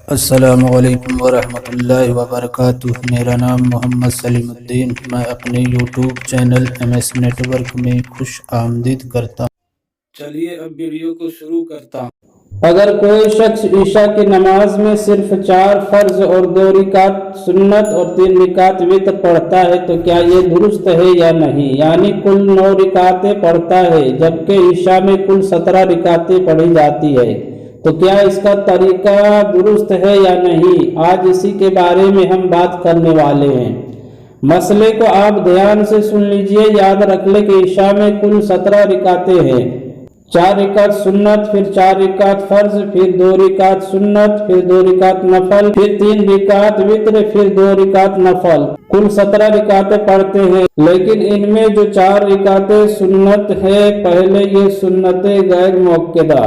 السلام علیکم ورحمۃ اللہ وبرکاتہ۔ میرا نام محمد سلیم الدین، میں اپنے YouTube channel MS network میں خوش آمدید کرتا ہوں۔ چلیے اب ویڈیو کو شروع کرتا ہوں۔ اگر کوئی شخص عشاء کی نماز میں صرف 4 فرض اور 2 رکعت سنت اور 3 رکعت وتر پڑھتا ہے تو کیا یہ درست ہے یا نہیں؟ یعنی کل 9 رکعتیں پڑھتا ہے جبکہ عشاء میں کل 17 رکعتیں پڑھی جاتی ہے، تو کیا اس کا طریقہ درست ہے یا نہیں؟ آج اسی کے بارے میں ہم بات کرنے والے ہیں۔ مسئلے کو آپ دھیان سے سن لیجئے۔ یاد رکھ لیں کہ عشاء میں کل 17 رکعتیں ہیں، 4 رکعت سنت، پھر 4 رکعت فرض، پھر 2 رکعت سنت، پھر 2 رکعت نفل، پھر 3 رکعت وتر، پھر 2 رکعت نفل، کل 17 رکعتیں پڑھتے ہیں۔ لیکن ان میں جو 4 رکعتیں سنت ہے، پہلے یہ سنت غیر مؤکدہ۔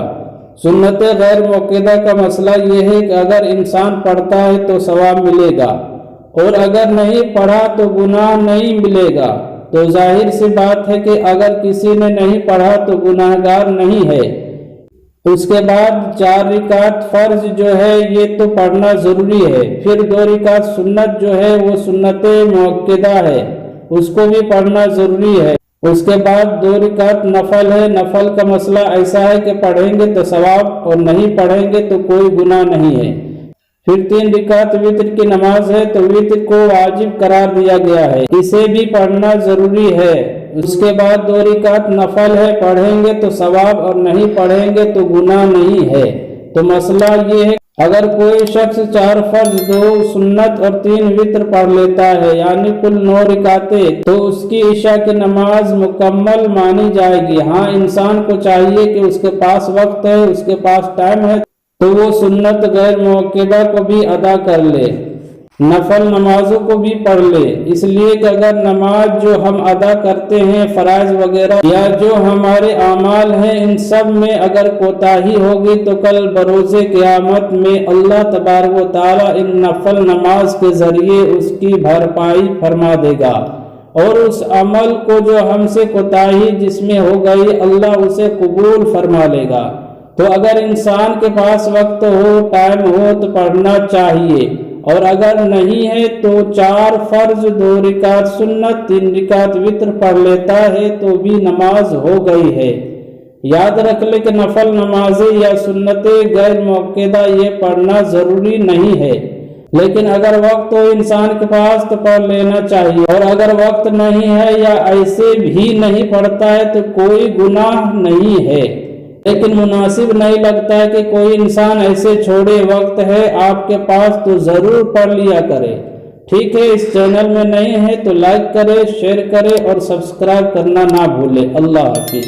سنت غیر مؤکدہ کا مسئلہ یہ ہے کہ اگر انسان پڑھتا ہے تو ثواب ملے گا، اور اگر نہیں پڑھا تو گناہ نہیں ملے گا۔ تو ظاہر سی بات ہے کہ اگر کسی نے نہیں پڑھا تو گناہگار نہیں ہے۔ اس کے بعد 4 رکعت فرض جو ہے یہ تو پڑھنا ضروری ہے، پھر 2 رکعت سنت جو ہے وہ سنت مؤکدہ ہے، اس کو بھی پڑھنا ضروری ہے۔ اس کے بعد 2 رکعت نفل ہے۔ نفل کا مسئلہ ایسا ہے کہ پڑھیں گے تو ثواب اور نہیں پڑھیں گے تو کوئی گناہ نہیں ہے۔ پھر 3 رکعت وتر کی نماز ہے، تو وتر کو واجب قرار دیا گیا ہے، اسے بھی پڑھنا ضروری ہے۔ اس کے بعد 2 رکعت نفل ہے، پڑھیں گے تو ثواب اور نہیں پڑھیں گے تو گناہ نہیں ہے۔ تو مسئلہ یہ ہے اگر کوئی شخص 4 فرض 2 سنت اور 3 وتر پڑھ لیتا ہے، یعنی کل 9 رکعتیں، تو اس کی عشاء کی نماز مکمل مانی جائے گی۔ ہاں، انسان کو چاہیے کہ اس کے پاس وقت ہے، اس کے پاس ٹائم ہے، تو وہ سنت غیر مؤکدہ کو بھی ادا کر لے، نفل نمازوں کو بھی پڑھ لے۔ اس لیے کہ اگر نماز جو ہم ادا کرتے ہیں، فرائض وغیرہ یا جو ہمارے اعمال ہیں، ان سب میں اگر کوتاہی ہوگی تو کل بروز قیامت میں اللہ تبارک و تعالیٰ ان نفل نماز کے ذریعے اس کی بھرپائی فرما دے گا، اور اس عمل کو جو ہم سے کوتاہی جس میں ہو گئی، اللہ اسے قبول فرما لے گا۔ تو اگر انسان کے پاس وقت ہو، ٹائم ہو تو پڑھنا چاہیے، اور اگر نہیں ہے تو 4 فرض 2 رکعت سنت 3 رکعت وتر پڑھ لیتا ہے تو بھی نماز ہو گئی ہے۔ یاد رکھ لے کہ نفل نمازیں یا سنتیں غیر مؤکدہ یہ پڑھنا ضروری نہیں ہے، لیکن اگر وقت ہو انسان کے پاس تو پڑھ لینا چاہیے، اور اگر وقت نہیں ہے یا ایسے بھی نہیں پڑھتا ہے تو کوئی گناہ نہیں ہے۔ لیکن مناسب نہیں لگتا ہے کہ کوئی انسان ایسے چھوڑے، وقت ہے آپ کے پاس تو ضرور پڑھ لیا کرے۔ ٹھیک ہے، اس چینل میں نئے ہیں تو لائک کرے، شیئر کرے اور سبسکرائب کرنا نہ بھولے۔ اللہ حافظ۔